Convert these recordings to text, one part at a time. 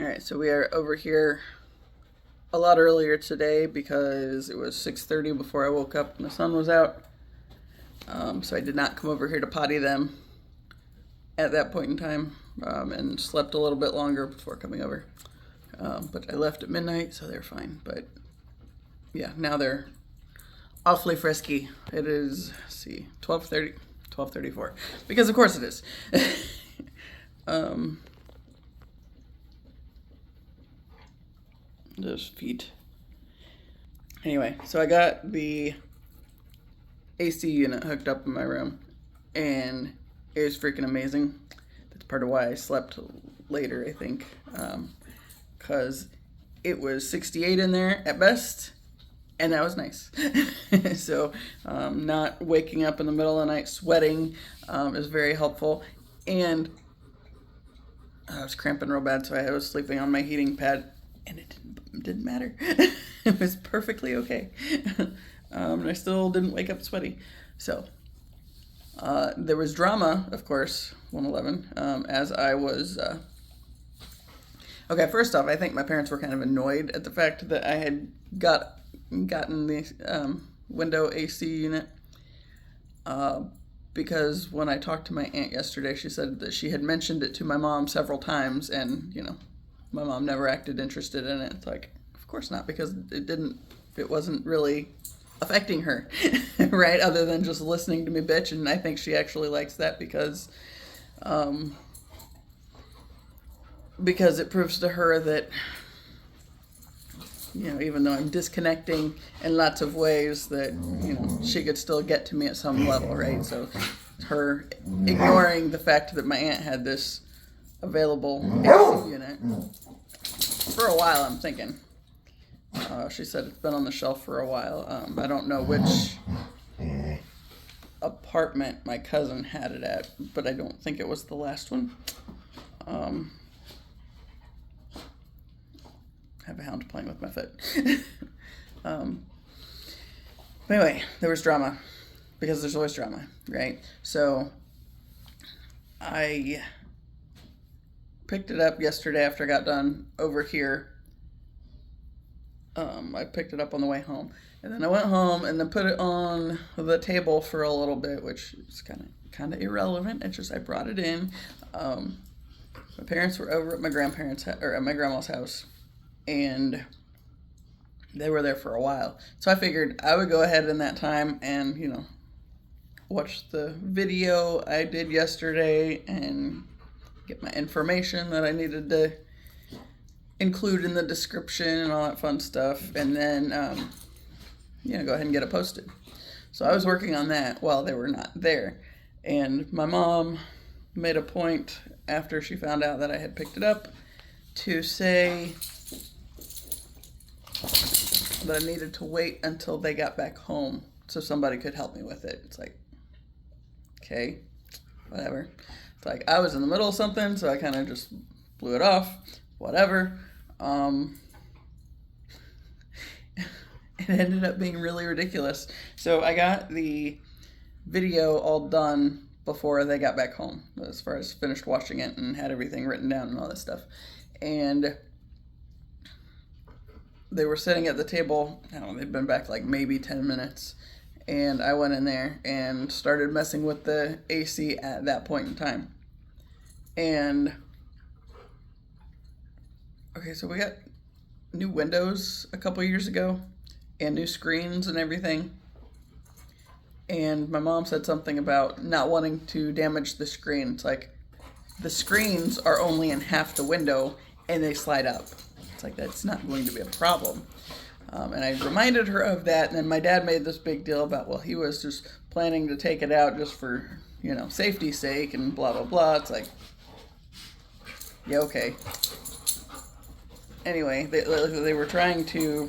Alright, so we are over here a lot earlier today because it was 6:30 before I woke up and the sun was out. So I did not come over here to potty them at that point in time, and slept a little bit longer before coming over. But I left at midnight, so they're fine. But yeah, now they're awfully frisky. It is, let's see, 12:30, 12:34, because of course it is. Those feet. Anyway, so I got the AC unit hooked up in my room, and it was freaking amazing. That's part of why I slept later, I think, because it was 68 in there at best, and that was nice. So not waking up in the middle of the night sweating is very helpful. And I was cramping real bad, so I was sleeping on my heating pad, and it didn't matter. It was perfectly okay. And I still didn't wake up sweaty. So there was drama, of course, 111, as I was... Okay, first off, I think my parents were kind of annoyed at the fact that I had gotten the window AC unit, because when I talked to my aunt yesterday, she said that she had mentioned it to my mom several times, and, you know, my mom never acted interested in it. It's like, of course not, because it wasn't really affecting her, right? Other than just listening to me bitch, and I think she actually likes that because it proves to her that, you know, even though I'm disconnecting in lots of ways, that, you know, she could still get to me at some level, right? So her ignoring the fact that my aunt had this available AC unit for a while, I'm thinking. She said it's been on the shelf for a while. I don't know which apartment my cousin had it at, but I don't think it was the last one. I have a hound playing with my foot. But anyway, there was drama, because there's always drama, right? So I picked it up yesterday after I got done over here. I picked it up on the way home, and then I went home and then put it on the table for a little bit, which is kind of irrelevant. It's just I brought it in. My parents were over at my grandparents' or at my grandma's house, and they were there for a while. So I figured I would go ahead in that time and, you know, watch the video I did yesterday and get my information that I needed to include in the description and all that fun stuff, and then you know, go ahead and get it posted. So I was working on that while they were not there, and my mom made a point after she found out that I had picked it up to say that I needed to wait until they got back home so somebody could help me with it. It's like, okay, whatever. It's like I was in the middle of something, so I kind of just blew it off. Whatever. It ended up being really ridiculous. So I got the video all done before they got back home, as far as finished watching it and had everything written down and all this stuff. And they were sitting at the table. I don't know, they'd been back like maybe 10 minutes. And I went in there and started messing with the AC at that point in time. And okay, so we got new windows a couple years ago and new screens and everything. And my mom said something about not wanting to damage the screen. It's like the screens are only in half the window and they slide up. It's like that's not going to be a problem. And I reminded her of that, and then my dad made this big deal about, well, he was just planning to take it out just for, you know, safety's sake and blah, blah, blah. It's like, yeah, okay. Anyway, they were trying to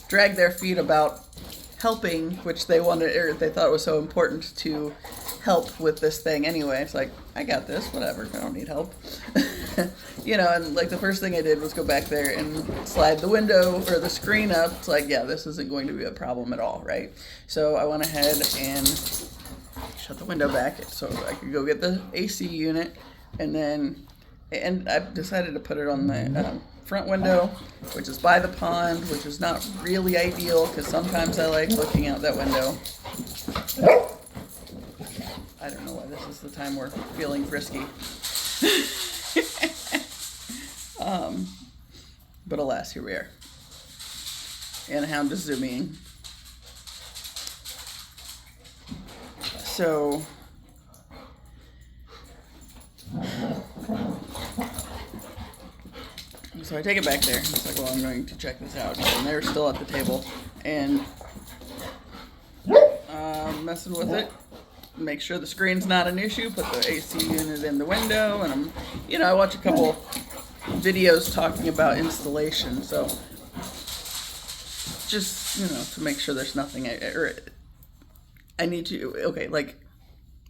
drag their feet about helping, which they wanted, or they thought was so important to help with this thing anyway. It's like, I got this, whatever, I don't need help. You know, and like the first thing I did was go back there and slide the window or the screen up. It's like, yeah, this isn't going to be a problem at all, right? So I went ahead and shut the window back so I could go get the AC unit, and then And I've decided to put it on the front window, which is by the pond, which is not really ideal because sometimes I like looking out that window. I don't know why this is the time we're feeling frisky. But alas, here we are. And a hound is zooming. So I take it back there. It's like, well, I'm going to check this out. And they're still at the table. And messing with it. Make sure the screen's not an issue. Put the AC unit in the window. And I watch a couple videos talking about installation. So just, to make sure there's nothing I need to, okay, like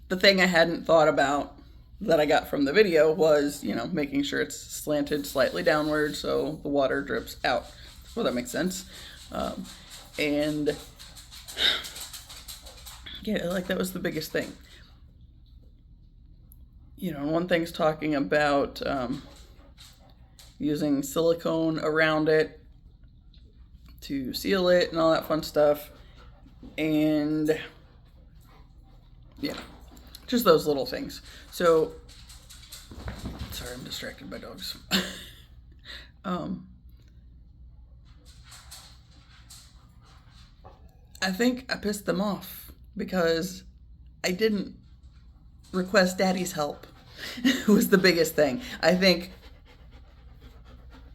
the thing I hadn't thought about that I got from the video was, making sure it's slanted slightly downward so the water drips out. Well, that makes sense. And yeah, like that was the biggest thing. One thing's talking about using silicone around it to seal it and all that fun stuff. And yeah, just those little things. So, sorry, I'm distracted by dogs. I think I pissed them off because I didn't request daddy's help. Was the biggest thing. I think,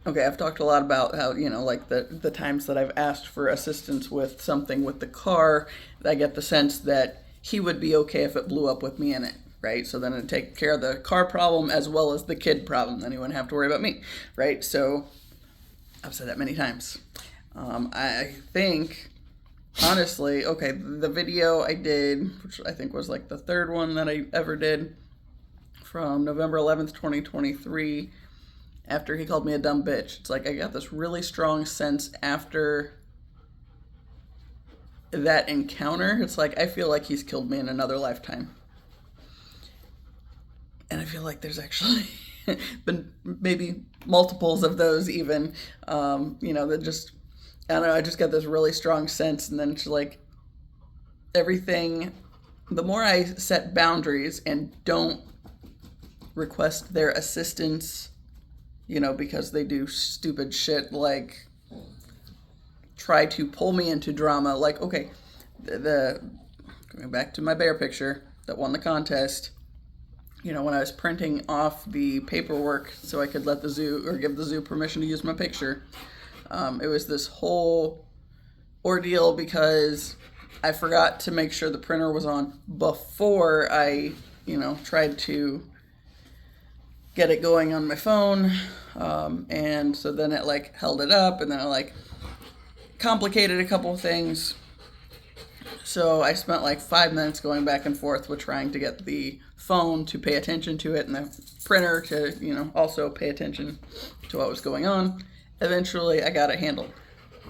okay, I've talked a lot about how, like the times that I've asked for assistance with something with the car, I get the sense that he would be okay if it blew up with me in it, right? So then it'd take care of the car problem as well as the kid problem. Then he wouldn't have to worry about me, right? So I've said that many times. I think, honestly, okay, the video I did, which I think was like the third one that I ever did, from November 11th, 2023, after he called me a dumb bitch. It's like I got this really strong sense after that encounter. It's like I feel like he's killed me in another lifetime. And I feel like there's actually been maybe multiples of those even, that just, I don't know, I just got this really strong sense. And then it's like everything, the more I set boundaries and don't request their assistance, because they do stupid shit like try to pull me into drama. Like, okay, going back to my bear picture that won the contest, when I was printing off the paperwork so I could let the zoo or give the zoo permission to use my picture, it was this whole ordeal because I forgot to make sure the printer was on before I, tried to get it going on my phone. And so then it held it up and then it complicated a couple of things. So I spent 5 minutes going back and forth with trying to get the phone to pay attention to it and the printer to, also pay attention to what was going on. Eventually I got it handled,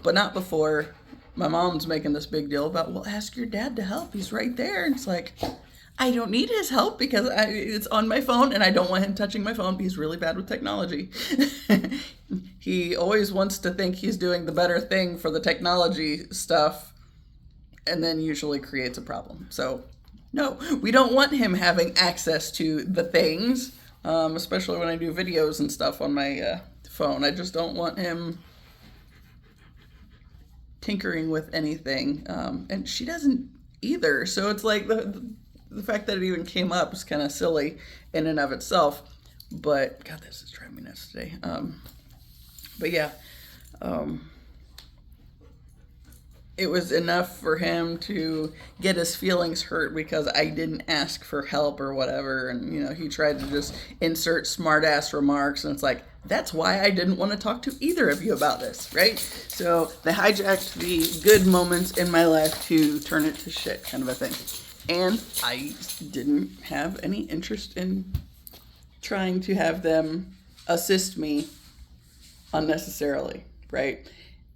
but not before my mom's making this big deal about, well, ask your dad to help. He's right there. And it's like, I don't need his help because it's on my phone and I don't want him touching my phone. He's really bad with technology. He always wants to think he's doing the better thing for the technology stuff and then usually creates a problem. So no, we don't want him having access to the things, especially when I do videos and stuff on my phone. I just don't want him tinkering with anything. And she doesn't either. So it's like the fact that it even came up is kind of silly in and of itself. But God, this is driving me nuts today. But yeah, it was enough for him to get his feelings hurt because I didn't ask for help or whatever. And, he tried to just insert smart ass remarks. And it's like, that's why I didn't want to talk to either of you about this, right? So they hijacked the good moments in my life to turn it to shit kind of a thing. And I didn't have any interest in trying to have them assist me unnecessarily, right?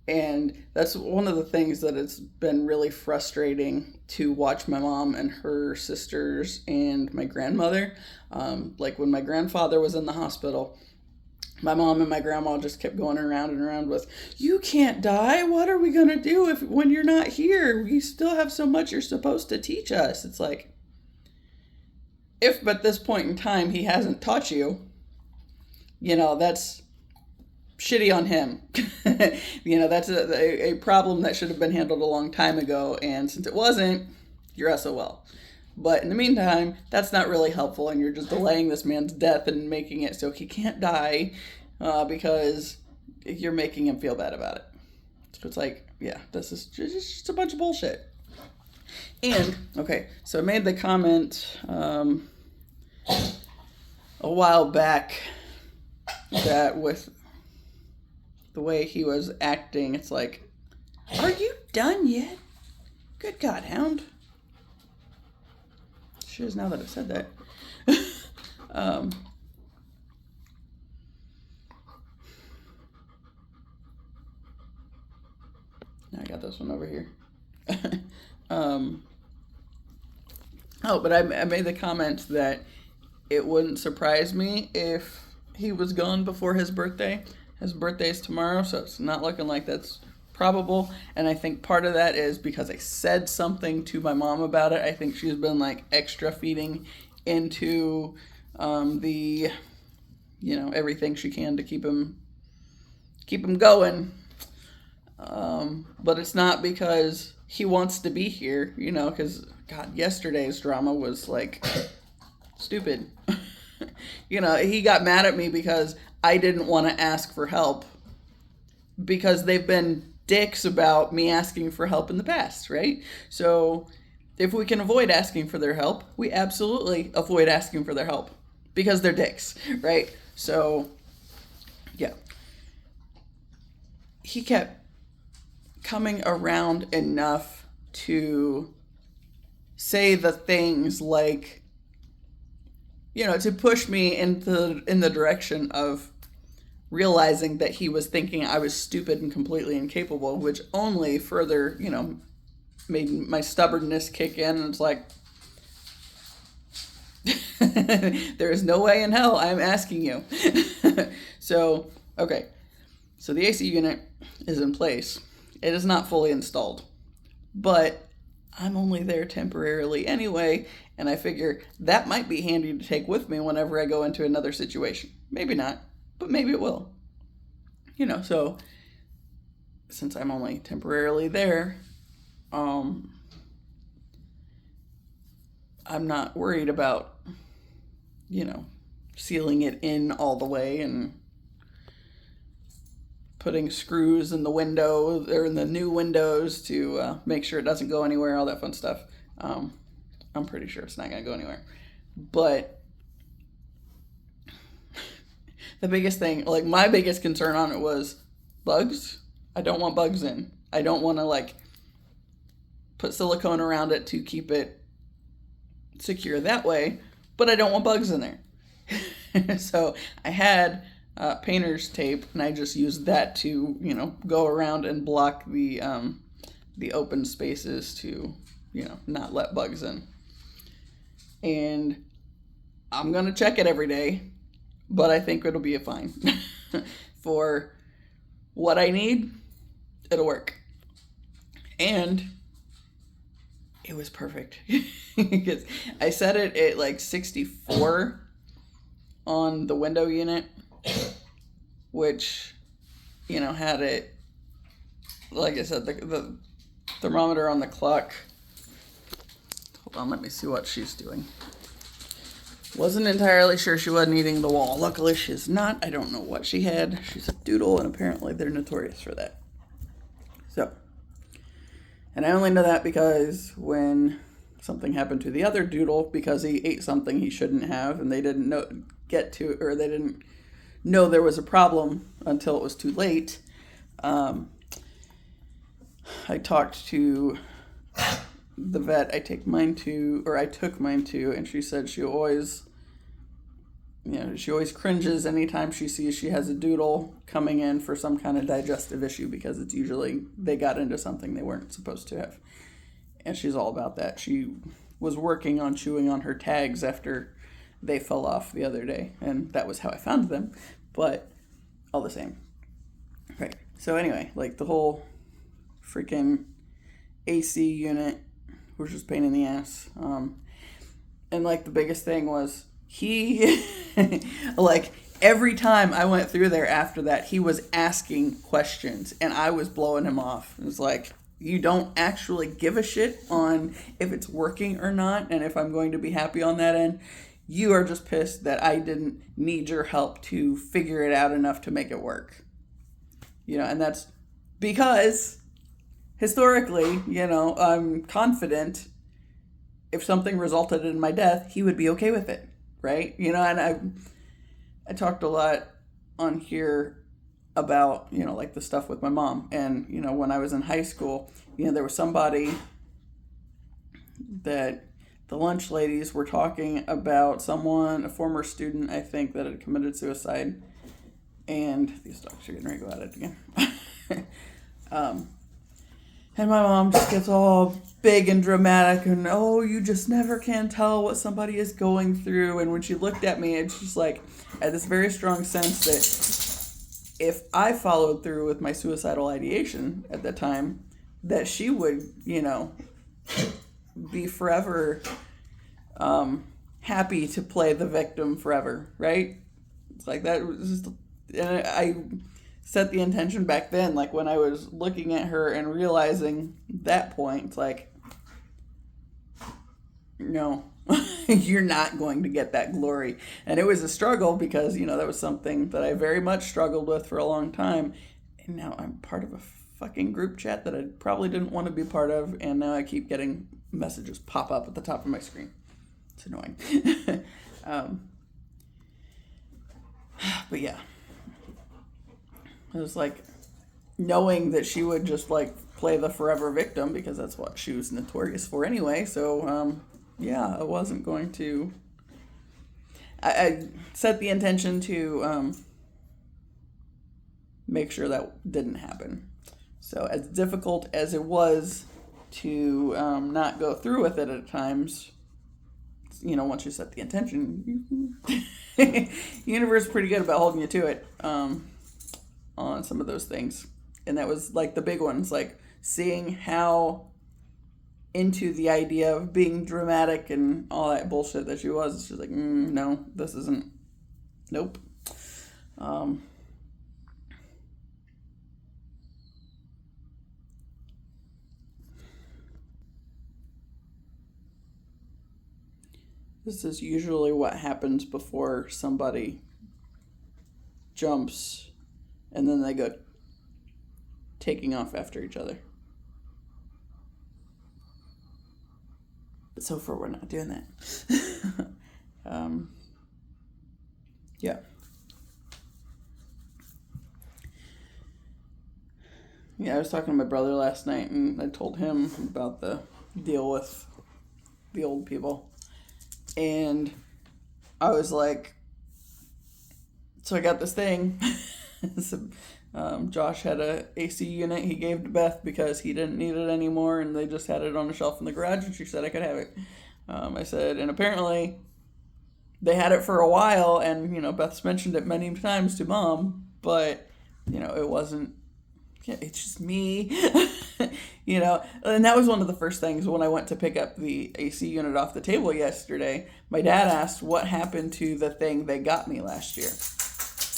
And that's one of the things that it's been really frustrating to watch my mom and her sisters and my grandmother. Like when my grandfather was in the hospital, my mom and my grandma just kept going around and around with, you can't die. What are we going to do when you're not here? We still have so much you're supposed to teach us. It's like, if at this point in time he hasn't taught you, that's shitty on him. That's a problem that should have been handled a long time ago. And since it wasn't, you're SOL. But in the meantime, that's not really helpful, and you're just delaying this man's death and making it so he can't die because you're making him feel bad about it. So it's like, yeah, this is just a bunch of bullshit. And, okay, so I made the comment a while back that with the way he was acting, it's like, are you done yet? Good God, hound. Is now that I've said that. Now I got this one over here. But I made the comment that it wouldn't surprise me if he was gone before his birthday. His birthday's tomorrow, so it's not looking like that's probable. And I think part of that is because I said something to my mom about it. I think she's been like extra feeding into the everything she can to keep him going. But it's not because he wants to be here, because God, yesterday's drama was like stupid. He got mad at me because I didn't want to ask for help because they've been dicks about me asking for help in the past, right? So if we can avoid asking for their help, we absolutely avoid asking for their help because they're dicks, right? So yeah, he kept coming around enough to say the things like, to push me in the direction of realizing that he was thinking I was stupid and completely incapable, which only further, made my stubbornness kick in. And it's like, there is no way in hell I'm asking you. So, okay. So the AC unit is in place. It is not fully installed, but I'm only there temporarily anyway. And I figure that might be handy to take with me whenever I go into another situation. Maybe not, but maybe it will. So since I'm only temporarily there, I'm not worried about, sealing it in all the way and putting screws in the window or in the new windows to make sure it doesn't go anywhere, all that fun stuff. I'm pretty sure it's not going to go anywhere. But the biggest thing, like my biggest concern on it was bugs. I don't want bugs in. I don't want to put silicone around it to keep it secure that way, but I don't want bugs in there. So I had painter's tape, and I just used that to, go around and block the open spaces to, not let bugs in. And I'm going to check it every day, but I think it'll be fine. For what I need, it'll work. And it was perfect. Because I set it at 64 on the window unit, which, had it, like I said, the thermometer on the clock. Hold on, let me see what she's doing. Wasn't entirely sure she wasn't eating the wall. Luckily, she's not. I don't know what she had. She's a doodle, and apparently they're notorious for that. So, and I only know that because when something happened to the other doodle, because he ate something he shouldn't have, and they didn't they didn't know there was a problem until it was too late. I talked to the vet I took mine to, and she said she always cringes anytime she sees she has a doodle coming in for some kind of digestive issue, because it's usually they got into something they weren't supposed to have. And she's all about that. She was working on chewing on her tags after they fell off the other day, and that was how I found them. But all the same. Right. So anyway, like the whole freaking AC unit was just a pain in the ass. And like the biggest thing was he, like every time I went through there after that, he was asking questions and I was blowing him off. It was like, you don't actually give a shit on if it's working or not and if I'm going to be happy on that end. You are just pissed that I didn't need your help to figure it out enough to make it work. You know, and that's because historically, you know, I'm confident if something resulted in my death, he would be okay with it, right? You know, and I talked a lot on here about, you know, like the stuff with my mom. And, you know, when I was in high school, you know, there was somebody that the lunch ladies were talking about someone, a former student, I think, that had committed suicide. And these dogs are getting ready to go at it again. And my mom just gets all big and dramatic and, oh, you just never can tell what somebody is going through. And when she looked at me, it's just like, I had this very strong sense that if I followed through with my suicidal ideation at the time, that she would, you know, be forever happy to play the victim forever, right? It's like that was just, and I set the intention back then, like when I was looking at her and realizing that point, it's like, no, you're not going to get that glory. And it was a struggle because, you know, that was something that I very much struggled with for a long time. And now I'm part of a fucking group chat that I probably didn't want to be part of. And now I keep getting messages pop up at the top of my screen. It's annoying. But yeah. It was like knowing that she would just like play the forever victim because that's what she was notorious for anyway. So, yeah, I wasn't going to. I set the intention to make sure that didn't happen. So, as difficult as it was to not go through with it at times, you know, once you set the intention, the universe is pretty good about holding you to it. On some of those things. And that was like the big ones, like seeing how into the idea of being dramatic and all that bullshit that she was. She's like, no, this isn't, nope. This is usually what happens before somebody jumps and then they go taking off after each other. But so far, we're not doing that. Yeah. Yeah, I was talking to my brother last night, and I told him about the deal with the old people. And I was like, so I got this thing. So, Josh had a AC unit he gave to Beth because he didn't need it anymore, and they just had it on a shelf in the garage, and she said I could have it. I said, and apparently they had it for a while, and, you know, Beth's mentioned it many times to Mom, but, you know, it wasn't, it's just me, you know, and that was one of the first things when I went to pick up the AC unit off the table yesterday. My dad asked what happened to the thing they got me last year.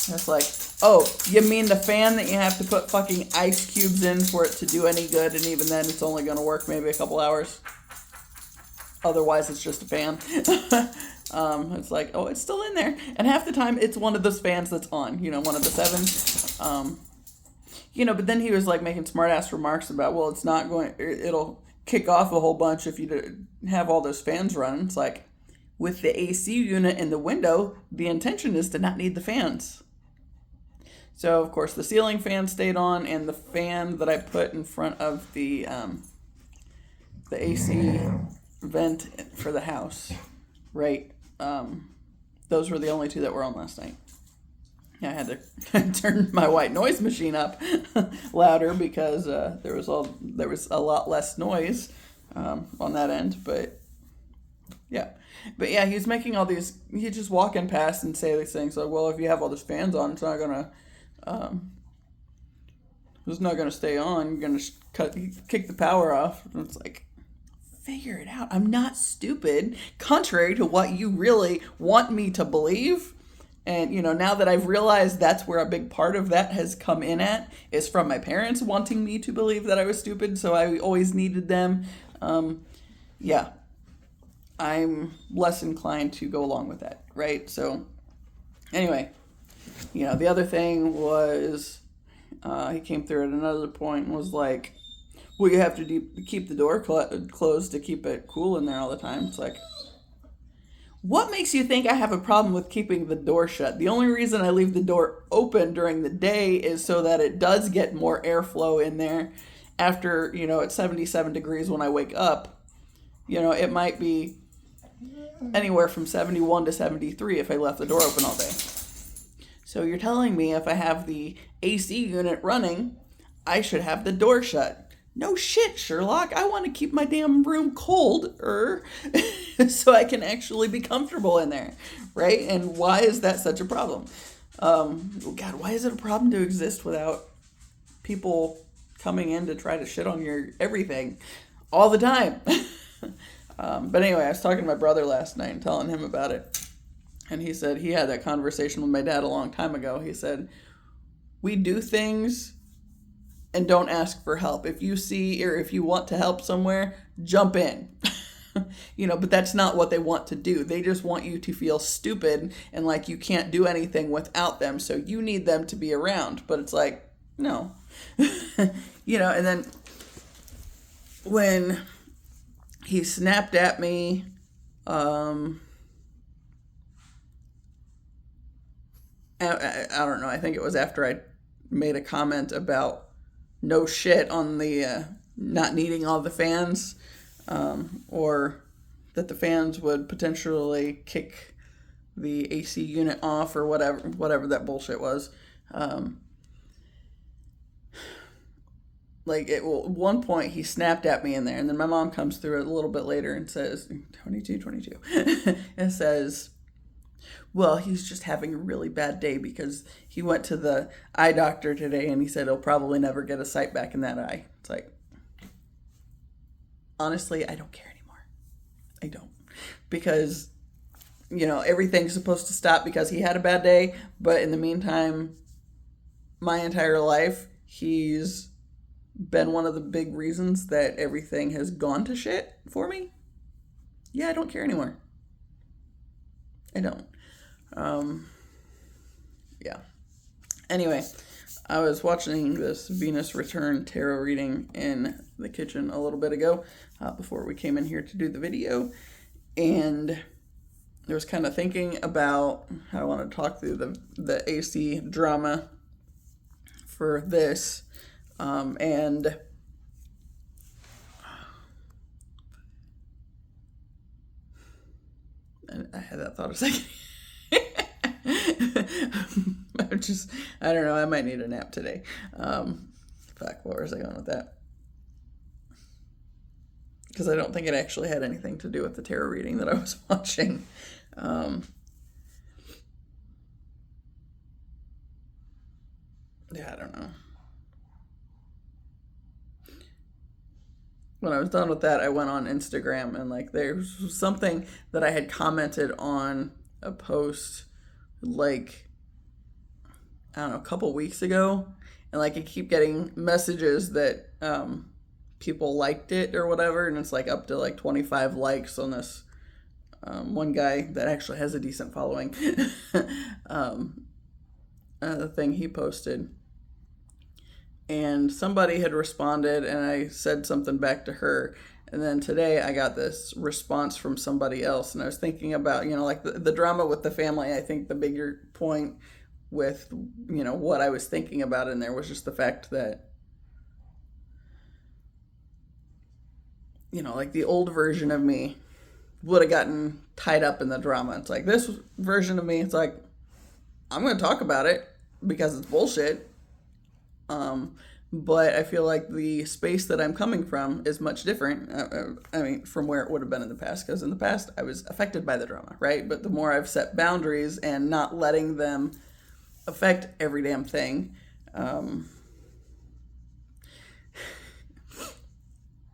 I was like, oh, you mean the fan that you have to put fucking ice cubes in for it to do any good, and even then it's only going to work maybe a couple hours? Otherwise, it's just a fan. It's like, oh, it's still in there. And half the time, it's one of those fans that's on, you know, one of the 7s. You know, but then he was like making smart-ass remarks about, well, it's not going, it'll kick off a whole bunch if you have all those fans running. It's like, with the AC unit in the window, the intention is to not need the fans. So, of course, the ceiling fan stayed on, and the fan that I put in front of the AC vent for the house, right? Those were the only two that were on last night. I had to turn my white noise machine up louder because there was a lot less noise on that end. But yeah, But yeah, he's making all these. He's just walking past and say these things like, "Well, if you have all these fans on, it's not gonna stay on. You're gonna kick the power off." And it's like, figure it out. I'm not stupid. Contrary to what you really want me to believe. And, now that I've realized that's where a big part of that has come in at, is from my parents wanting me to believe that I was stupid, so I always needed them. Yeah, I'm less inclined to go along with that, right? So, anyway, the other thing was, he came through at another point and was like, well, you have to keep the door closed to keep it cool in there all the time. It's like, what makes you think I have a problem with keeping the door shut? The only reason I leave the door open during the day is so that it does get more airflow in there. After, it's 77 degrees when I wake up, it might be anywhere from 71 to 73 if I left the door open all day. So you're telling me if I have the AC unit running, I should have the door shut. No shit, Sherlock. I want to keep my damn room cold so I can actually be comfortable in there, right? And why is that such a problem? God, why is it a problem to exist without people coming in to try to shit on your everything all the time? But anyway, I was talking to my brother last night and telling him about it. And he said he had that conversation with my dad a long time ago. He said, we do things and don't ask for help. If you see or if you want to help somewhere, jump in. But that's not what they want to do. They just want you to feel stupid and like you can't do anything without them. So you need them to be around. But it's like, no. And then when he snapped at me, I don't know. I think it was after I made a comment about no shit on the not needing all the fans, or that the fans would potentially kick the AC unit off or whatever that bullshit was. At one point he snapped at me in there, and then my mom comes through a little bit later and says, 22, and says, well, he's just having a really bad day because he went to the eye doctor today and he said he'll probably never get a sight back in that eye. It's like, honestly, I don't care anymore. I don't. Because, everything's supposed to stop because he had a bad day. But in the meantime, my entire life, he's been one of the big reasons that everything has gone to shit for me. Yeah, I don't care anymore. I don't. Yeah. Anyway, I was watching this Venus Return tarot reading in the kitchen a little bit ago, before we came in here to do the video, and I was kind of thinking about how I want to talk through the AC drama for this, and I had that thought a second. I don't know, I might need a nap today. What was I going with that? Because I don't think it actually had anything to do with the tarot reading that I was watching. Yeah, I don't know. When I was done with that, I went on Instagram and there's something that I had commented on a post I don't know, a couple weeks ago, and I keep getting messages that people liked it or whatever, and it's up to 25 likes on this one guy that actually has a decent following the thing he posted. And somebody had responded, and I said something back to her. And then today I got this response from somebody else, and I was thinking about, the drama with the family. I think the bigger point with, what I was thinking about in there was just the fact that, the old version of me would have gotten tied up in the drama. It's this version of me, it's I'm going to talk about it because it's bullshit. but I feel like the space that I'm coming from is much different. I mean, from where it would have been in the past, because in the past I was affected by the drama, right? But the more I've set boundaries and not letting them affect every damn thing,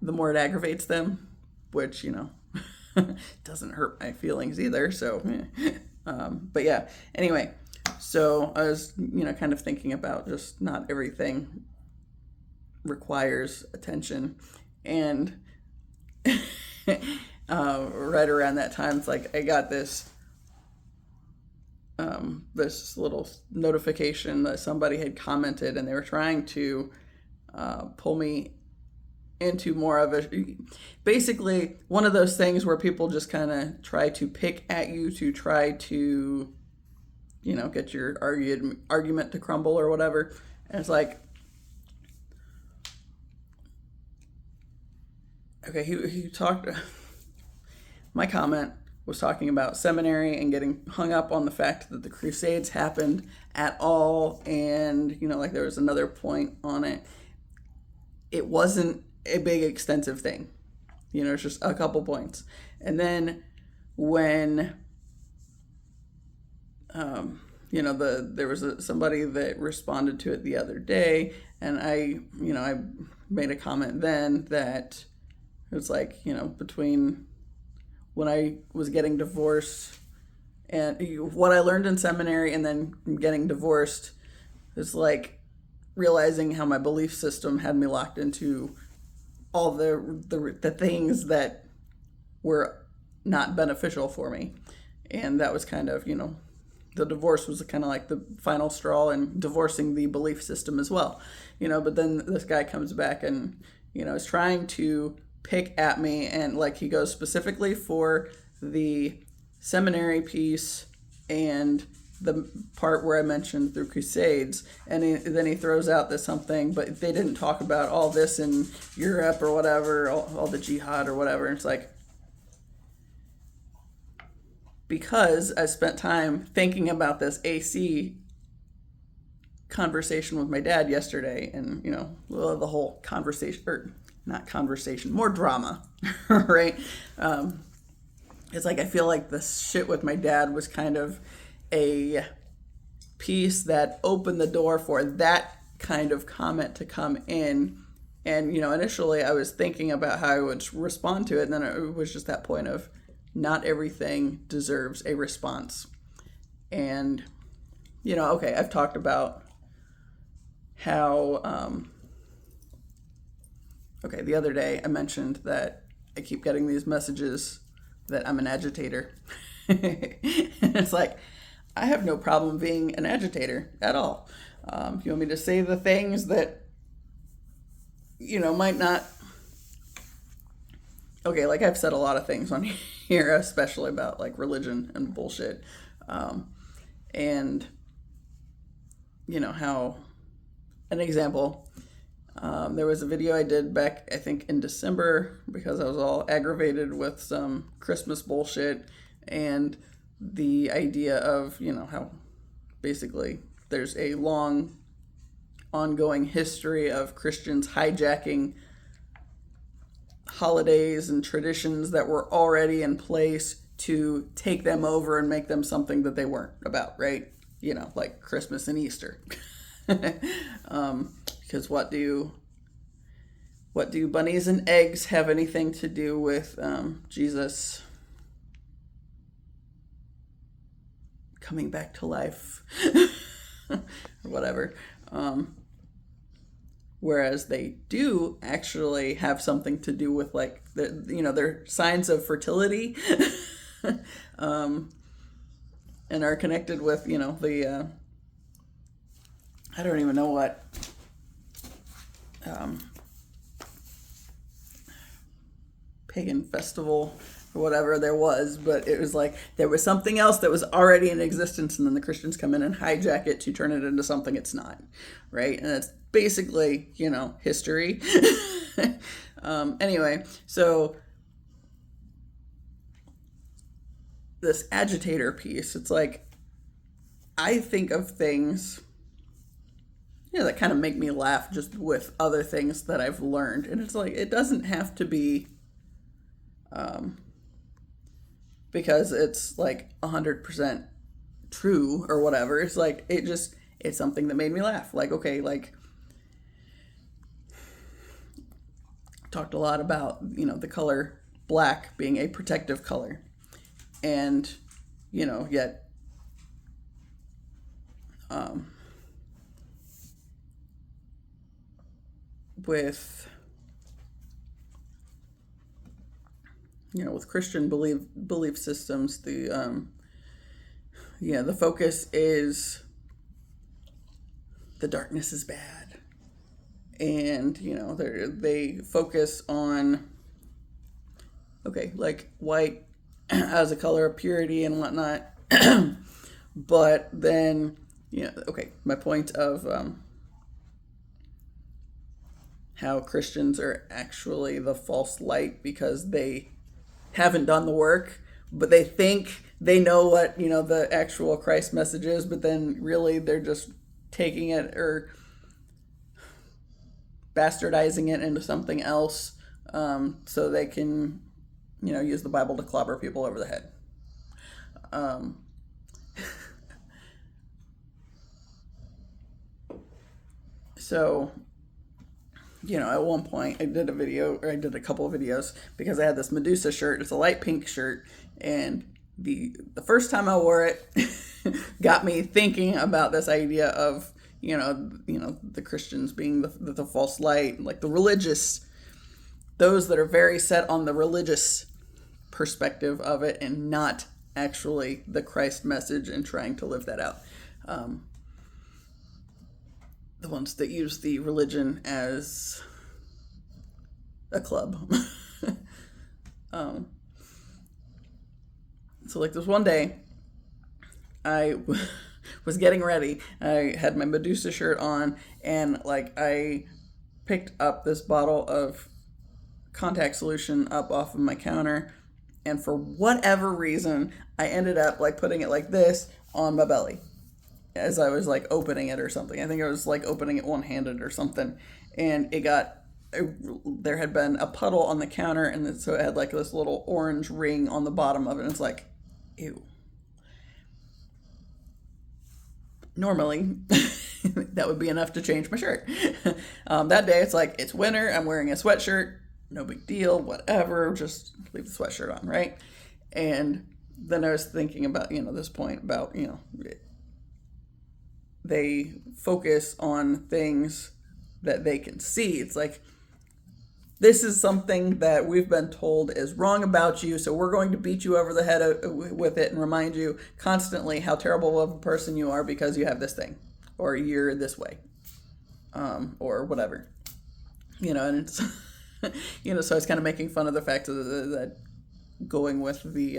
the more it aggravates them, which, doesn't hurt my feelings either. So, but yeah, anyway, so I was, kind of thinking about just not everything requires attention. And right around that time, it's like I got this this little notification that somebody had commented, and they were trying to pull me into more of basically one of those things where people just kind of try to pick at you to try to, get your argument to crumble or whatever. And it's like, okay, he talked, my comment was talking about seminary and getting hung up on the fact that the Crusades happened at all. And, like there was another point on it. It wasn't a big extensive thing. It's just a couple points. And then when, there was somebody that responded to it the other day, and I made a comment then that it was like, between when I was getting divorced and what I learned in seminary and then getting divorced, it's like realizing how my belief system had me locked into all the things that were not beneficial for me. And that was kind of, the divorce was kind of like the final straw in divorcing the belief system as well. But then this guy comes back and, is trying to pick at me, and like he goes specifically for the seminary piece and the part where I mentioned the Crusades, and then he throws out this something, but they didn't talk about all this in Europe or whatever, all the jihad or whatever. And it's like, because I spent time thinking about this AC conversation with my dad yesterday, and the whole conversation, or not conversation, more drama, right? It's like I feel like the shit with my dad was kind of a piece that opened the door for that kind of comment to come in. And, initially I was thinking about how I would respond to it, and then it was just that point of not everything deserves a response. And, okay, I've talked about how, the other day I mentioned that I keep getting these messages that I'm an agitator. And it's like, I have no problem being an agitator at all. If you want me to say the things that, might not... Okay, like I've said a lot of things on here, especially about like religion and bullshit. And, how... An example, there was a video I did back, I think, in December, because I was all aggravated with some Christmas bullshit and the idea of, how basically there's a long ongoing history of Christians hijacking holidays and traditions that were already in place to take them over and make them something that they weren't about, right? Like Christmas and Easter. Because what do bunnies and eggs have anything to do with Jesus coming back to life or whatever? Whereas they do actually have something to do with like their signs of fertility, and are connected with the I don't even know what pagan festival or whatever there was, but it was like there was something else that was already in existence, and then the Christians come in and hijack it to turn it into something it's not, right? And that's basically, history. Anyway, so this agitator piece, it's like I think of things, that kind of make me laugh just with other things that I've learned. And it's like, it doesn't have to be because it's like 100% true or whatever. It's like, it's something that made me laugh. Like, okay, like, talked a lot about, the color black being a protective color. And, yet, with Christian belief systems, the focus is the darkness is bad, and they focus on, okay, like white as a color of purity and whatnot, but then okay, my point of how Christians are actually the false light because they haven't done the work, but they think they know what, the actual Christ message is, but then really they're just taking it or bastardizing it into something else, so they can, use the Bible to clobber people over the head. So, at one point I did a couple of videos because I had this Medusa shirt. It's a light pink shirt, and the first time I wore it got me thinking about this idea of, the Christians being the false light, like the religious, those that are very set on the religious perspective of it and not actually the Christ message and trying to live that out. The ones that use the religion as a club. So like this one day, I was getting ready. I had my Medusa shirt on, and like I picked up this bottle of contact solution up off of my counter, and for whatever reason, I ended up like putting it like this on my belly as I was like opening it or something. I think I was like opening it one-handed or something, and there had been a puddle on the counter, and so it had like this little orange ring on the bottom of it, and it's like, ew. Normally, that would be enough to change my shirt. That day, it's like, it's winter, I'm wearing a sweatshirt, no big deal, whatever, just leave the sweatshirt on, right? And then I was thinking about, this point about, they focus on things that they can see. It's like, this is something that we've been told is wrong about you, so we're going to beat you over the head with it and remind you constantly how terrible of a person you are because you have this thing, or you're this way, or whatever. And it's, so I was kind of making fun of the fact that going with the,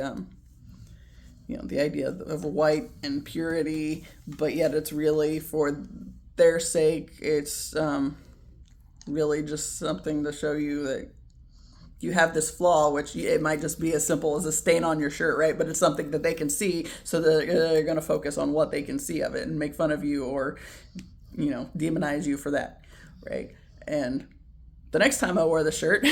the idea of white and purity, but yet it's really for their sake. It's really just something to show you that you have this flaw, which it might just be as simple as a stain on your shirt, right? But it's something that they can see, so they're going to focus on what they can see of it and make fun of you or, demonize you for that, right? And the next time I wore the shirt,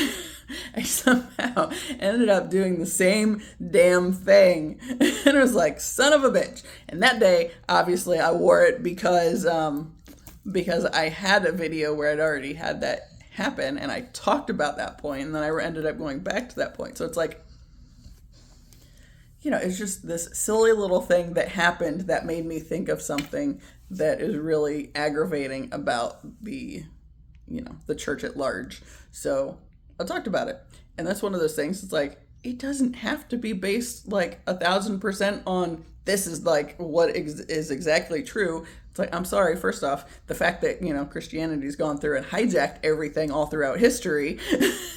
I somehow ended up doing the same damn thing. And it was like, son of a bitch. And that day, obviously, I wore it because I had a video where I'd already had that happen, and I talked about that point, and then I ended up going back to that point. So it's like, it's just this silly little thing that happened that made me think of something that is really aggravating about the church at large. So I talked about it. And that's one of those things. It's like, it doesn't have to be based like 1,000% on this is like what is exactly true. It's like, I'm sorry, first off, the fact that, Christianity's gone through and hijacked everything all throughout history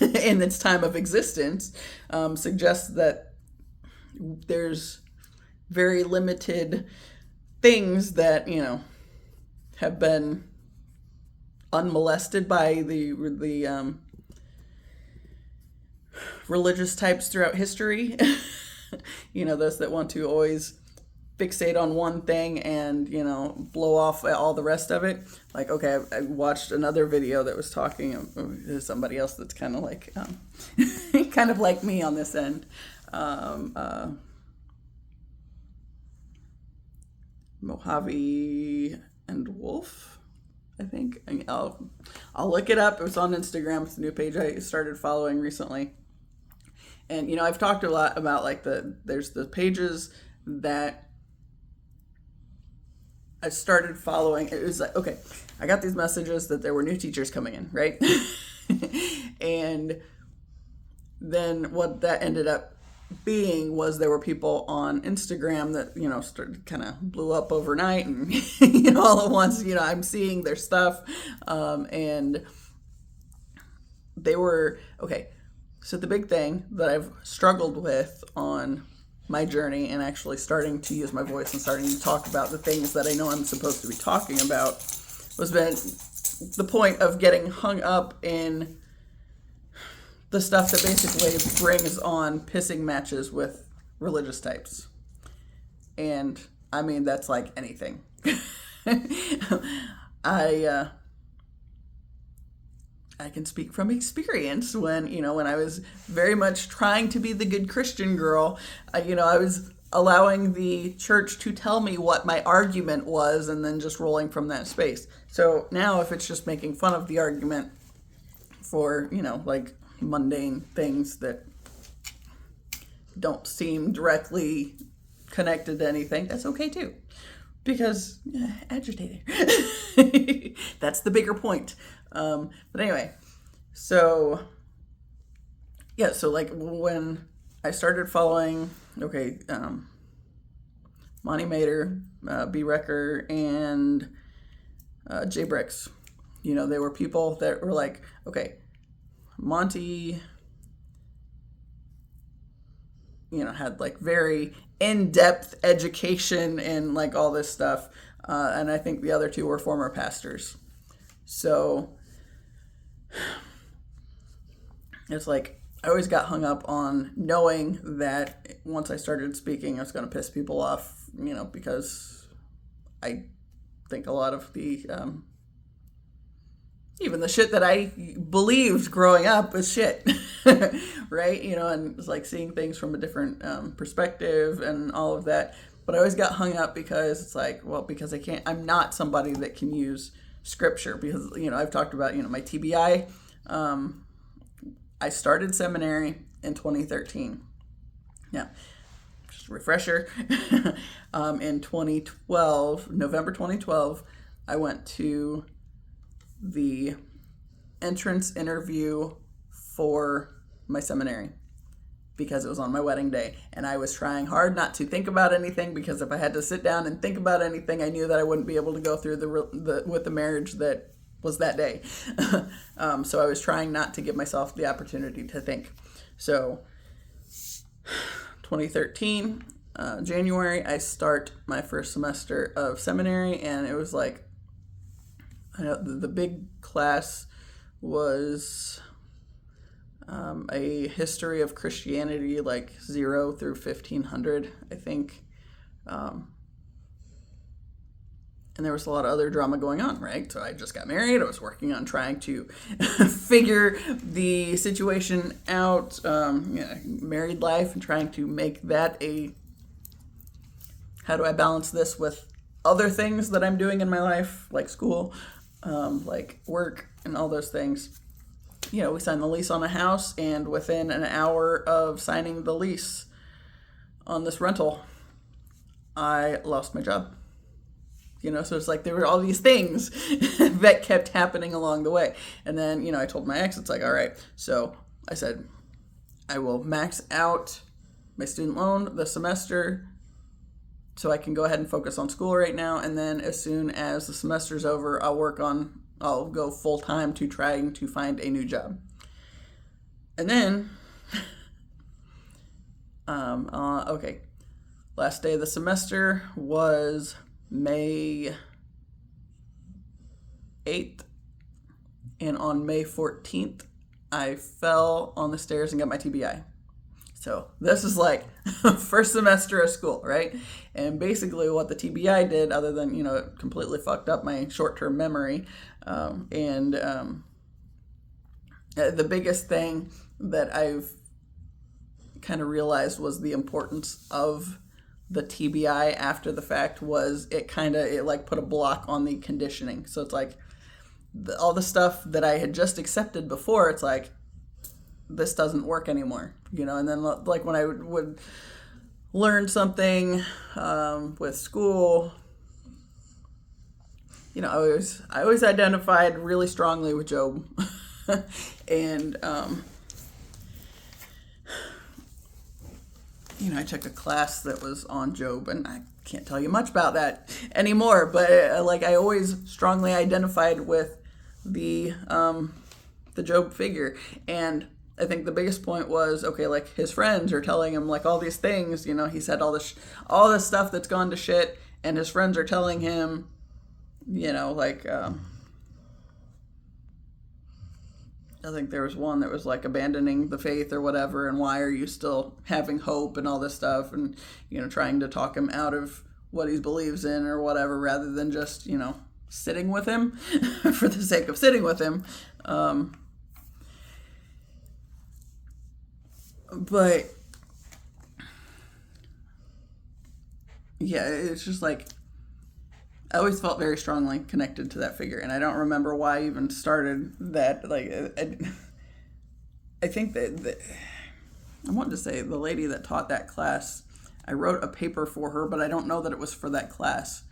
in its time of existence, suggests that there's very limited things that, have been unmolested by the religious types throughout history. Those that want to always fixate on one thing and, blow off all the rest of it. Like, okay, I watched another video that was talking to somebody else that's kind of like, kind of like me on this end. Mojave and Wolf, I think. I'll look it up. It was on Instagram. It's a new page I started following recently. And, I've talked a lot about like there's the pages that I started following. It was like, okay, I got these messages that there were new teachers coming in, right? And then what that ended up being was there were people on Instagram that, started kind of blew up overnight and, all at once, I'm seeing their stuff. And they were, okay. So the big thing that I've struggled with on my journey and actually starting to use my voice and starting to talk about the things that I know I'm supposed to be talking about was been the point of getting hung up in the stuff that basically brings on pissing matches with religious types. And I mean, that's like anything. I can speak from experience when I was very much trying to be the good Christian girl. I was allowing the church to tell me what my argument was and then just rolling from that space. So now if it's just making fun of the argument for, like mundane things that don't seem directly connected to anything, that's okay too. Because agitator. That's the bigger point. But anyway, so like when I started following, Monty Mater, B. Wrecker, and Jay Bricks, they were people that were like, okay, Monty, had like very in-depth education and like all this stuff. And I think the other two were former pastors. So it's like I always got hung up on knowing that once I started speaking, I was going to piss people off, because I think a lot of the, even the shit that I believed growing up was shit, right? And it's like seeing things from a different perspective and all of that. But I always got hung up because it's like, well, because I'm not somebody that can use scripture because, I've talked about, my TBI. I started seminary in 2013. Now, just a refresher, in 2012, November 2012, I went to the entrance interview for my seminary because it was on my wedding day, and I was trying hard not to think about anything because if I had to sit down and think about anything, I knew that I wouldn't be able to go through with the marriage that was that day. So I was trying not to give myself the opportunity to think. So 2013, January, I start my first semester of seminary, and it was like, I know the big class was a history of Christianity, like 0 through 1500, I think. And there was a lot of other drama going on, right? So I just got married. I was working on trying to figure the situation out, married life, and trying to make that how do I balance this with other things that I'm doing in my life, like school, like work, and all those things. We signed the lease on a house, and within an hour of signing the lease on this rental, I lost my job. So it's like there were all these things that kept happening along the way. And then, I told my ex, it's like, all right. So I said, I will max out my student loan this semester so I can go ahead and focus on school right now. And then as soon as the semester's over, I'll go full time to trying to find a new job. And then, last day of the semester was May 8th, and on May 14th, I fell on the stairs and got my TBI. So this is like first semester of school, right? And basically what the TBI did, other than, it completely fucked up my short-term memory. The biggest thing that I've kind of realized was the importance of the TBI after the fact was it like put a block on the conditioning. So it's like all the stuff that I had just accepted before, it's like, this doesn't work anymore, and then like when I would learn something with school, I always identified really strongly with Job. And I took a class that was on Job, and I can't tell you much about that anymore, but I always strongly identified with the Job figure. And I think the biggest point was, okay, like his friends are telling him like all these things, he said all this stuff that's gone to shit, and his friends are telling him, I think there was one that was like abandoning the faith or whatever, and why are you still having hope and all this stuff, and trying to talk him out of what he believes in or whatever, rather than just sitting with him for the sake of sitting with him. But yeah, it's just like I always felt very strongly connected to that figure, and I don't remember why I even started that. Like, I think that I wanted to say the lady that taught that class, I wrote a paper for her, but I don't know that it was for that class.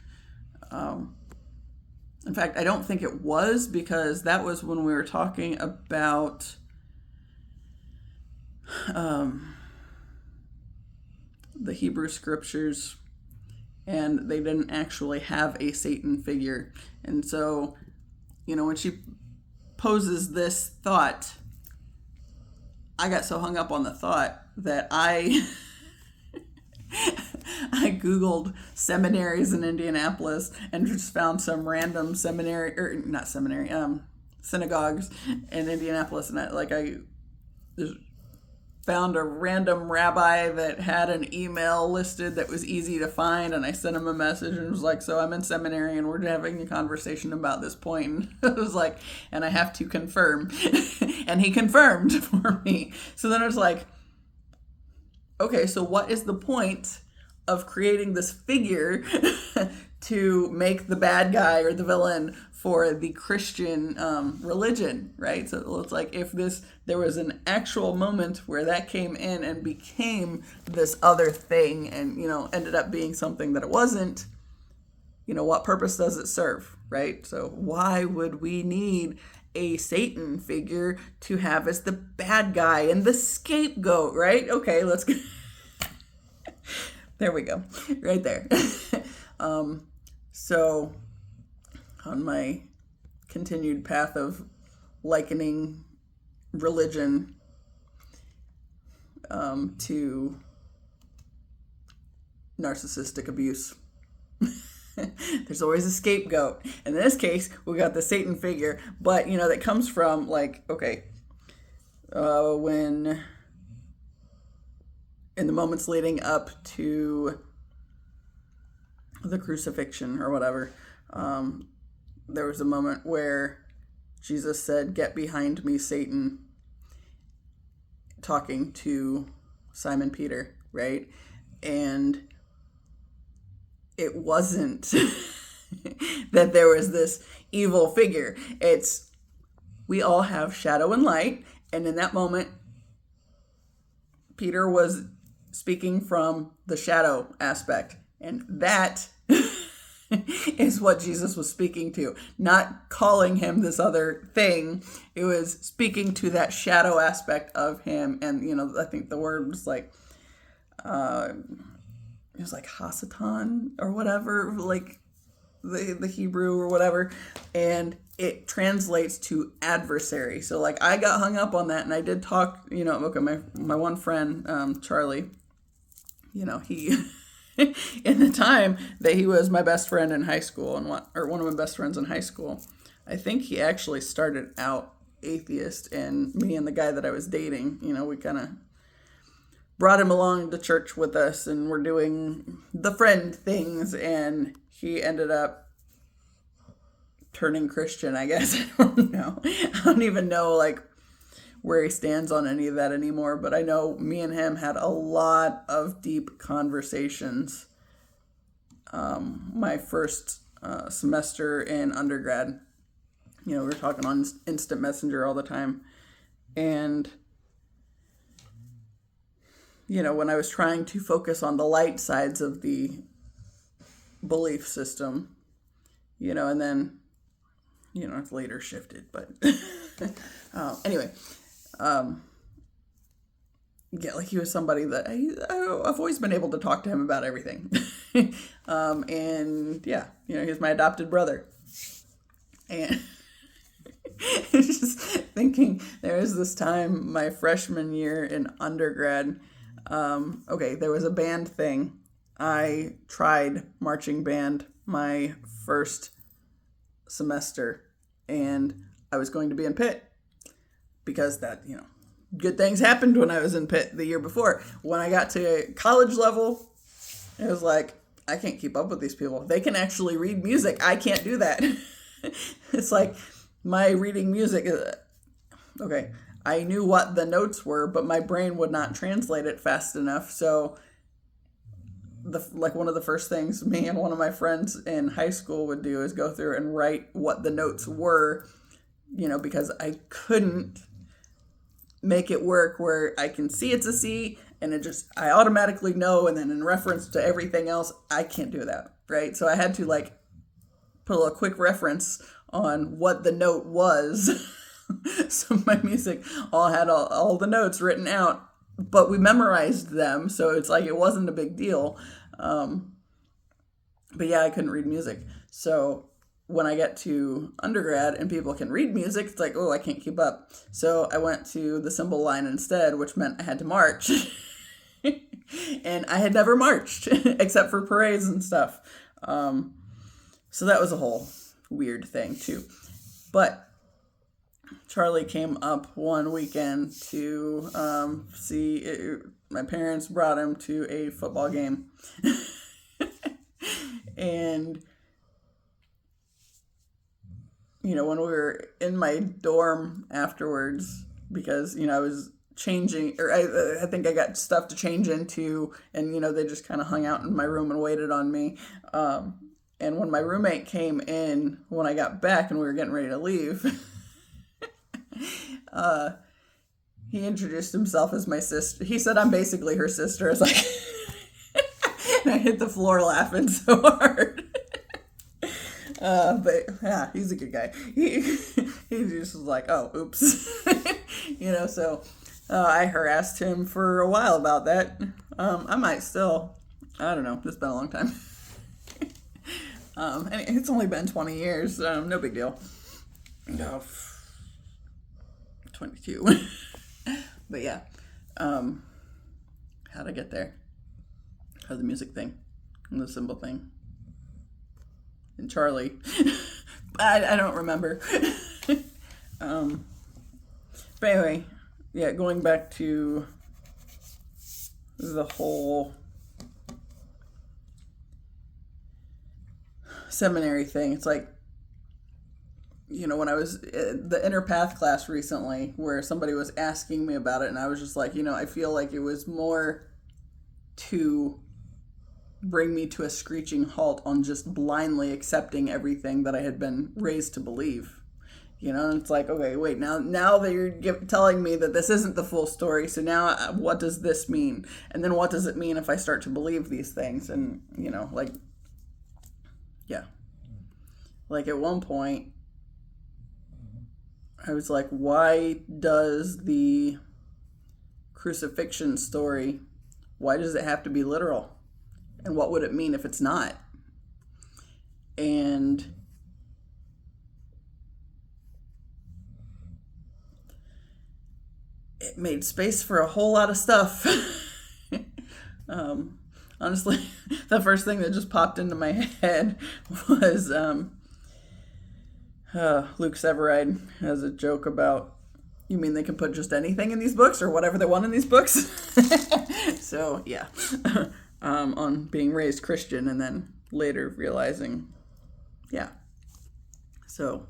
In fact, I don't think it was, because that was when we were talking about the Hebrew scriptures, and they didn't actually have a Satan figure. And so, when she poses this thought, I got so hung up on the thought that I Googled seminaries in Indianapolis and just found some random synagogues in Indianapolis, and I just found a random rabbi that had an email listed that was easy to find, and I sent him a message and was like, so I'm in seminary and we're having a conversation about this point, and it was like, and I have to confirm. And he confirmed for me. So then I was like, okay, so what is the point of creating this figure to make the bad guy or the villain for the Christian religion, right? So it's like, if there was an actual moment where that came in and became this other thing, and ended up being something that it wasn't, what purpose does it serve, right? So why would we need a Satan figure to have as the bad guy and the scapegoat, right? Okay, let's go. There we go, right there. So on my continued path of likening religion to narcissistic abuse, there's always a scapegoat. In this case, we got the Satan figure, but that comes from when in the moments leading up to the crucifixion or whatever, there was a moment where Jesus said, "Get behind me, Satan," talking to Simon Peter, right? And it wasn't that there was this evil figure. It's, we all have shadow and light, and in that moment, Peter was speaking from the shadow aspect, and that is what Jesus was speaking to, not calling him this other thing. It was speaking to that shadow aspect of him. And I think the word was it was like Hasatan or whatever, like the Hebrew or whatever, and it translates to adversary. So I got hung up on that, and I did talk, okay, my one friend, Charlie, he in the time that he was my best friend in high school, or one of my best friends in high school, I think he actually started out atheist, and me and the guy that I was dating, we kind of brought him along to church with us, and we're doing the friend things, and he ended up turning Christian, I guess. I don't know. I don't even know, like, where he stands on any of that anymore, but I know me and him had a lot of deep conversations my first semester in undergrad. You know, we were talking on instant messenger all the time. And, you know, when I was trying to focus on the light sides of the belief system, you know, and then, you know, it's later shifted, but anyway, yeah, like he was somebody that I've always been able to talk to him about everything. And yeah, you know, he's my adopted brother. And just thinking, there was this time my freshman year in undergrad. Okay, there was a band thing. I tried marching band my first semester, and I was going to be in Pitt because that, you know, good things happened when I was in Pitt the year before. When I got to college level, it was like, I can't keep up with these people. They can actually read music. I can't do that. It's like my reading music, okay, I knew what the notes were, but my brain would not translate it fast enough. So one of the first things me and one of my friends in high school would do is go through and write what the notes were, you know, because I couldn't make it work where I can see it's a C and I automatically know, and then in reference to everything else, I can't do that, right? So I had to like put a quick reference on what the note was. So my music all had all the notes written out, but we memorized them, so it's like it wasn't a big deal. But yeah, I couldn't read music. So when I get to undergrad and people can read music, it's like, oh, I can't keep up. So I went to the symbol line instead, which meant I had to march. And I had never marched except for parades and stuff. So that was a whole weird thing too. But Charlie came up one weekend to see it. My parents brought him to a football game. And, you know, when we were in my dorm afterwards, because, you know, I was changing, or I think I got stuff to change into, and, you know, they just kind of hung out in my room and waited on me. And when my roommate came in, when I got back and we were getting ready to leave, he introduced himself as my sister. He said I'm basically her sister. I was like, and I hit the floor laughing so hard. But yeah, he's a good guy. He just was like, oh, oops. You know, so I harassed him for a while about that. I might still, I don't know, it's been a long time. And it's only been 20 years, no big deal. No, 22. But yeah, how'd I get there? How the music thing and the symbol thing and Charlie. I don't remember. But anyway, yeah, going back to the whole seminary thing, it's like, you know, when I was in the Inner Path class recently, where somebody was asking me about it, and I was just like, you know, I feel like it was more to bring me to a screeching halt on just blindly accepting everything that I had been raised to believe. You know, and it's like, okay, wait, now that you're telling me that this isn't the full story, so now what does this mean? And then what does it mean if I start to believe these things? And, you know, like, yeah. Like at one point, I was like, why does the crucifixion story, why does it have to be literal? And what would it mean if it's not? And it made space for a whole lot of stuff. Honestly, the first thing that just popped into my head was Luke Severide has a joke about, you mean they can put just anything in these books or whatever they want in these books? So yeah, on being raised Christian and then later realizing, yeah. So,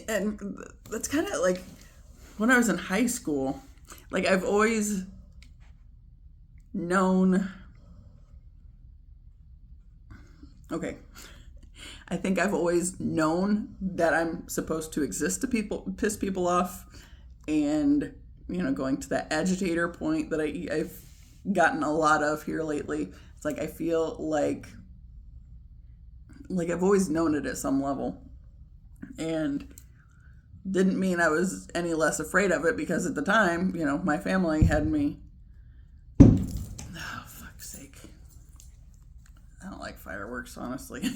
and that's kind of like when I was in high school, like I've always known, okay, I think I've always known that I'm supposed to exist to piss people off, and going to that agitator point that I've gotten a lot of here lately. It's like I feel like I've always known it at some level, and didn't mean I was any less afraid of it, because at the time, my family had me. Oh, fuck's sake. I don't like fireworks, honestly.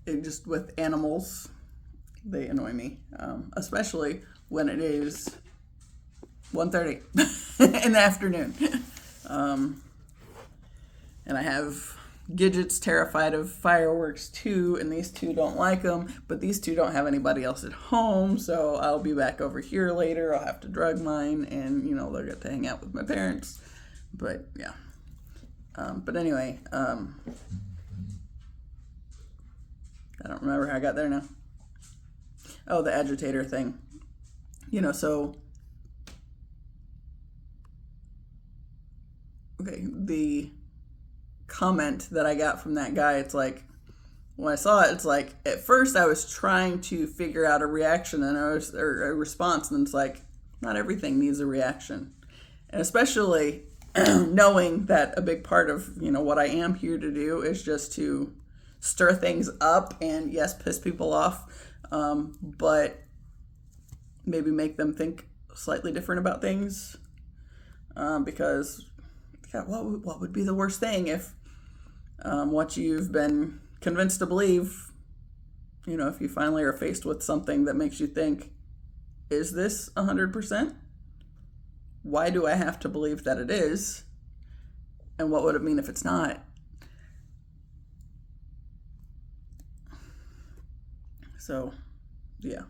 Just with animals, they annoy me, especially when it is 1:30 in the afternoon. And I have Gidget's terrified of fireworks too, and these two don't like them, but these two don't have anybody else at home, so I'll be back over here later. I'll have to drug mine, and they'll get to hang out with my parents. But yeah. But anyway, I don't remember how I got there now. Oh, the agitator thing. So okay, the comment that I got from that guy, it's like, when I saw it, it's like, at first I was trying to figure out a reaction or a response, and it's like, not everything needs a reaction. And especially knowing that a big part of, what I am here to do is just to stir things up and, yes, piss people off, but maybe make them think slightly different about things, because God, what would be the worst thing if what you've been convinced to believe, if you finally are faced with something that makes you think, is this 100%? Why do I have to believe that it is? And what would it mean if it's not? So, yeah.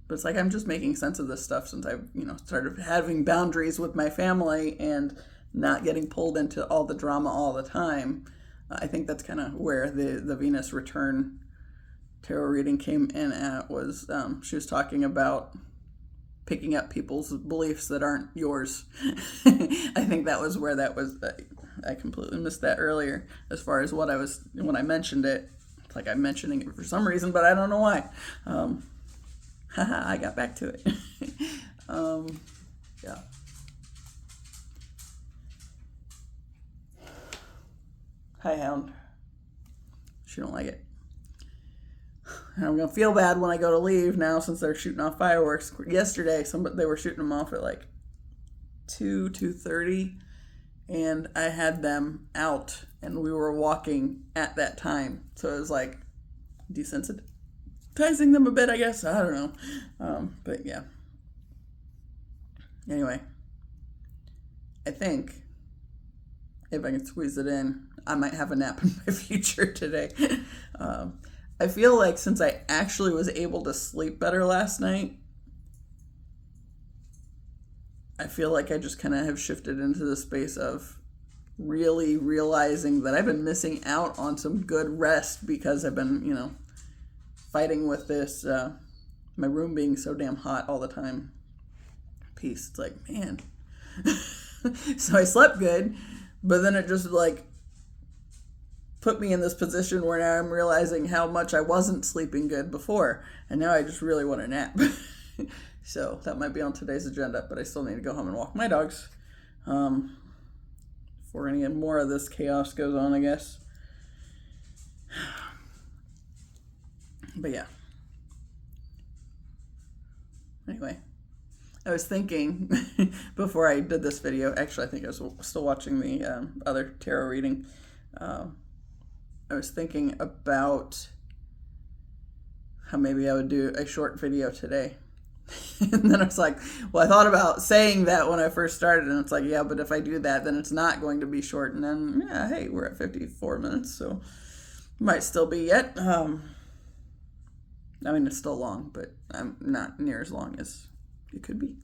But it's like I'm just making sense of this stuff since I've, started having boundaries with my family and not getting pulled into all the drama all the time. I think that's kind of where the Venus return tarot reading came in at, was she was talking about picking up people's beliefs that aren't yours. I think that was where that was. I completely missed that earlier as far as when I mentioned it. It's like I'm mentioning it for some reason, but I don't know why. I got back to it. Yeah. Hi, Hound. She don't like it. And I'm gonna feel bad when I go to leave now, since they're shooting off fireworks. Yesterday, they were shooting them off at like 2:30, and I had them out, and we were walking at that time, so it was like desensitizing them a bit, I guess. I don't know, but yeah. Anyway, I think if I can squeeze it in, I might have a nap in my future today. I feel like since I actually was able to sleep better last night, I feel like I just kind of have shifted into the space of really realizing that I've been missing out on some good rest because I've been, fighting with this, my room being so damn hot all the time. Peace. It's like, man. So I slept good, but then it just put me in this position where now I'm realizing how much I wasn't sleeping good before, and now I just really want a nap. So that might be on today's agenda, but I still need to go home and walk my dogs before any more of this chaos goes on, I guess. But yeah. Anyway, I was thinking before I did this video, actually I think I was still watching the other tarot reading, I was thinking about how maybe I would do a short video today. And then I was like, well, I thought about saying that when I first started, and it's like, yeah, but if I do that, then it's not going to be short. And then, yeah, hey, we're at 54 minutes, so might still be yet. I mean, it's still long, but I'm not near as long as it could be.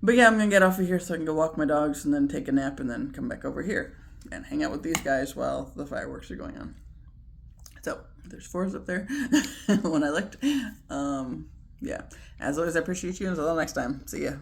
But yeah, I'm going to get off of here so I can go walk my dogs and then take a nap and then come back over here and hang out with these guys while the fireworks are going on. So there's 4s up there when I looked. Yeah. As always, I appreciate you. Until next time. See ya.